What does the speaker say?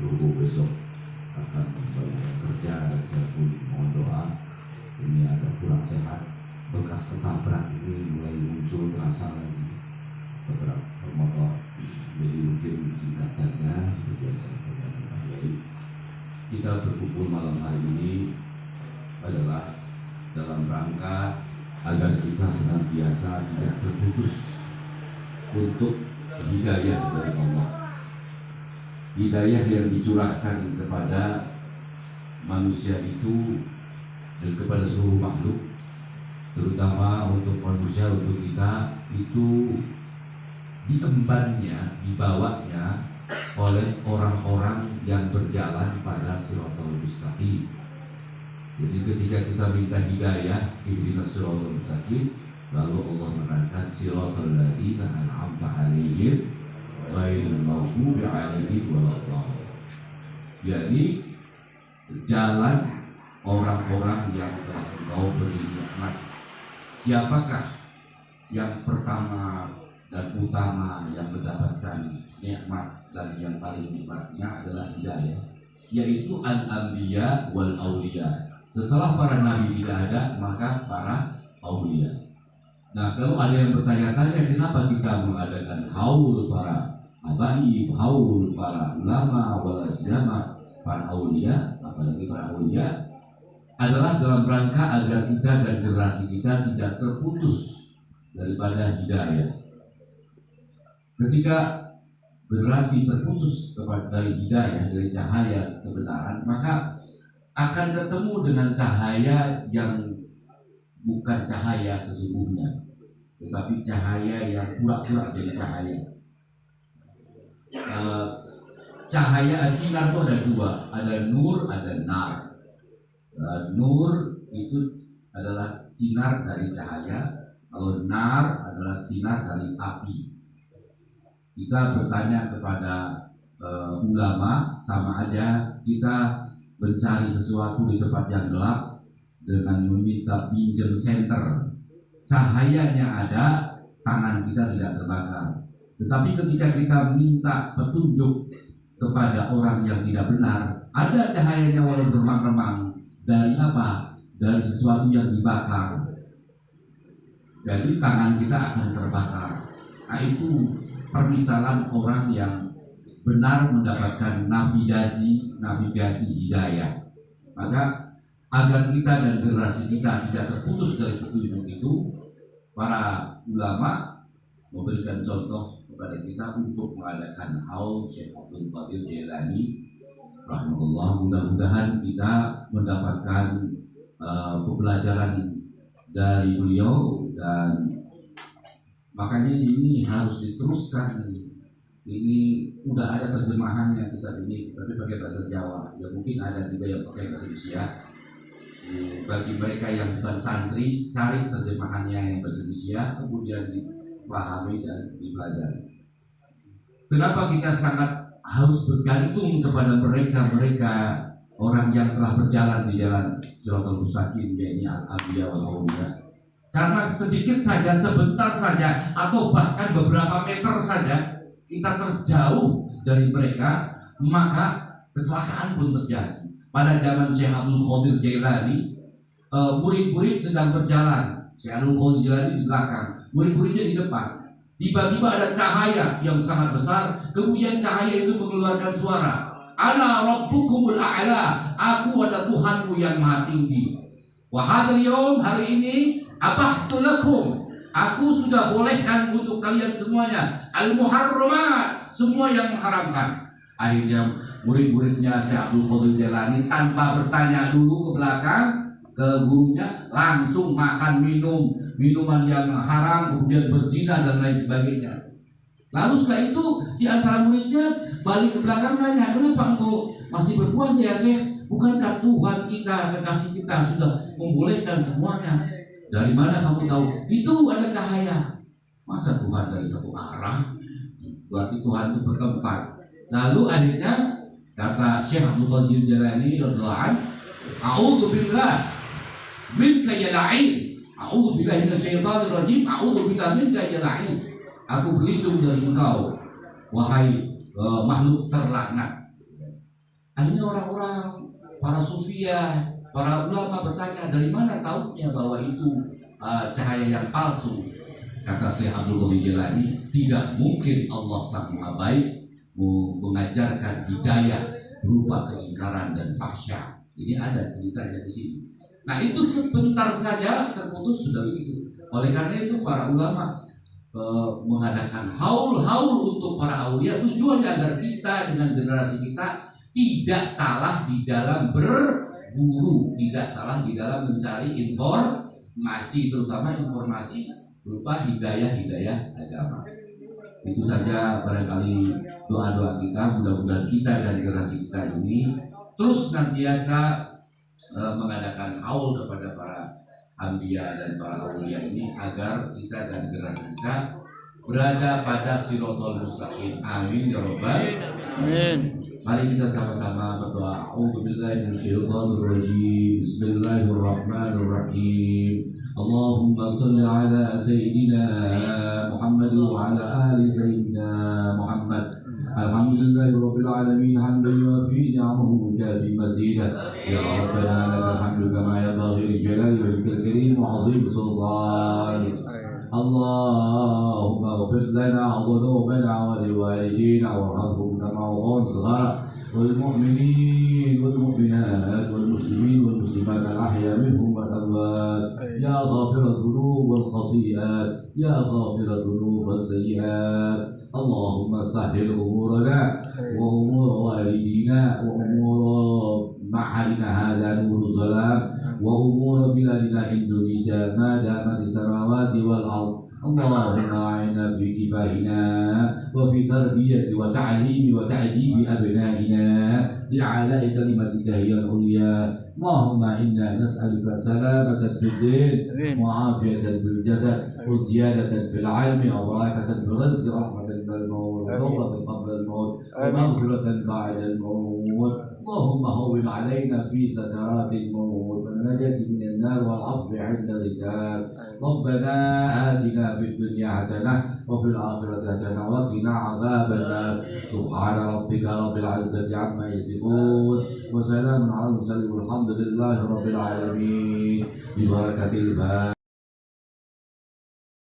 Subuh besok akan kembali kerja dan saya pun mohon doa. Ini agak kurang sehat, bekas ketabrak ini mulai muncul terasa lagi beberapa motor. Jadi mungkin singkat saja seperti yang saya sampaikan, kita berkumpul malam hari ini adalah dalam rangka agar kita senantiasa tidak terputus untuk hidayah dari Allah. Hidayah yang dicurahkan kepada manusia itu dan kepada seluruh makhluk, terutama untuk manusia, untuk kita, itu diembannya, dibawanya oleh orang-orang yang berjalan pada siratal mustaqim. Jadi ketika kita minta hidayah, ihdinas siratal mustaqim, lalu Allah menerangkan siratal ladzina an'amta 'alaihim ghairil maghdubi 'alaihim waladdallin. Jadi jalan orang-orang yang telah Engkau beri nikmat. Siapakah yang pertama dan utama yang mendapatkan nikmat dan yang paling nikmatnya adalah hidayah, yaitu al-anbiya wal auliya. Setelah para nabi tidak ada, maka para auliya. Nah, kalau ada yang bertanya-tanya kenapa kita mengadakan haul para habaib, haul para ulama, wal asjama, para auliya, apalagi para auliya, adalah dalam rangka agar kita dan generasi kita tidak terputus daripada hidayah. Ketika generasi terputus dari hidayah, dari cahaya kebenaran, maka akan ketemu dengan cahaya yang bukan cahaya sesungguhnya, tetapi cahaya yang pura-pura jadi cahaya. Cahaya sinar itu ada dua, ada nur, ada nar. Nur itu adalah sinar dari cahaya, kalau nar adalah sinar dari api. Kita bertanya kepada ulama, sama aja kita mencari sesuatu di tempat yang gelap dengan meminta pinjam senter. Cahayanya ada, tangan kita tidak terbakar. Tetapi ketika kita minta petunjuk kepada orang yang tidak benar, ada cahayanya walau remang-remang. Dari apa? Dari sesuatu yang dibakar. Jadi tangan kita akan terbakar. Nah, itu permisalan orang yang benar mendapatkan navigasi hidayah. Maka agar kita dan generasi kita tidak terputus dari petunjuk itu, para ulama memberikan contoh kepada kita untuk mengadakan haul Syekh Abdul Qadir Jailani rahimahullah. Mudah-mudahan kita mendapatkan pembelajaran dari beliau, dan makanya ini harus diteruskan. Ini udah ada terjemahannya kitab ini, tapi pakai bahasa Jawa. Ya mungkin ada juga yang pakai bahasa Indonesia. Bagi mereka yang bukan santri, cari terjemahannya yang bahasa Indonesia, kemudian dipahami dan dipelajari. Kenapa kita sangat harus bergantung kepada mereka orang yang telah berjalan di jalan siratal mustaqim, yaitu al-anbiya wal auliya? Karena sedikit saja, sebentar saja, atau bahkan beberapa meter saja kita terjauh dari mereka, maka kecelakaan pun terjadi. Pada zaman Syekh Abdul Qadir Jailani, murid-murid sedang berjalan, Syekh Abdul Qadir Jailani di belakang, murid-muridnya di depan. Tiba-tiba ada cahaya yang sangat besar, kemudian cahaya itu mengeluarkan suara, Ana rabbukumul a'la, aku adalah Tuhanmu yang maha tinggi. Wa hadzal yaum, hari ini, abahtu lakum, aku sudah bolehkan untuk kalian semuanya al-muharramat, semua yang mengharamkan. Akhirnya murid-muridnya Syekh Abdul Qadir Jailani tanpa bertanya dulu ke belakang ke gurunya, langsung makan minuman yang haram, kemudian berzina dan lain sebagainya. Lalu setelah itu di antara muridnya balik ke belakang tanya, kenapa engkau masih berpuasa ya Syekh? Bukankah Tuhan kita, kekasih kita sudah membolehkan semuanya? Dari mana kamu tahu? Itu ada cahaya. Masa Tuhan dari satu arah? Berarti Tuhan itu bertempat. Lalu akhirnya kata Syekh Abdul Qadir Jailani radhiyallahu anhu, a'udzu billah minka ya la'in, a'udzu billahi minasyaitonir rajim, a'udzu billahi minka ya la'in. Aku berlindung dari engkau, wahai makhluk terlaknat. Akhirnya orang-orang, para sufiah, para ulama bertanya, dari mana tahunya bahwa itu cahaya yang palsu? Kata Syekh Abdul Qadir Jilani, tidak mungkin Allah Sang Maha Baik mengajarkan hidayah berupa keingkaran dan fahsya. Ini ada ceritanya di sini. Nah itu sebentar saja terputus sudah begitu. Oleh karena itu para ulama mengadakan haul-haul untuk para aulia, tujuannya agar kita dengan generasi kita tidak salah di dalam berburu, tidak salah di dalam mencari informasi, terutama informasi berupa hidayah-hidayah agama. Itu saja barangkali doa-doa kita, mudah-mudahan kita dan generasi kita ini terus senantiasa mengadakan haul kepada para anbiya dan para aulia ini agar kita dan generasi kita berada pada siratal mustaqim. Amin ya rabbal alamin. Mari kita sama-sama berdoa. A'udzubillahi minasyaitonir rajim. Bismillahirrahmanirrahim. Allahumma shalli ala sayyidina Muhammad wa ala ali sayyidina Muhammad. Alhamdulillahi rabbil alamin, hamdan yuwafi ni'amahu wa yukafi mazidah. Ya rabbana lakal hamdu kama yanbaghi li jalali wajhikal karim wa 'azimi sultanik. اللهم اغفر لنا ذنوبنا ولوالدينا وارحمهم كما ربونا صغارا والمؤمنين والمؤمنات والمسلمين والمسلمات الأحياء منهم والأموات يا غافر الذنوب والخطيئات يا غافر الذنوب والسيئات اللهم سهل أمورنا وأمور والدينا وأمور معهدنا هذا نور الظلام وأمور بلادنا إندونيسيا ما دامت السماوات والأرض اللهم أعنا في كفاحنا وفي تربية وتعليم وتأديب أبنائنا لعلاء كلمتك هي العليا اللهم إنا نسألك سلامة في الدين وعافية في الجسد وزيادة في العلم وبركة في الرزق ورحمة من الموت وتوبة قبل الموت ومغفرة بعد الموت اللهم هون علينا في سكرات الموت والنجاة من النار والعفو عند الحساب ربنا آتنا في الدنيا حسنة وفي الآخرة حسنة وقنا عذاب النار سبحان ربك رب العزة عما يصفون وسلام على المرسلين والحمد لله رب العالمين ببركة الفاتحة.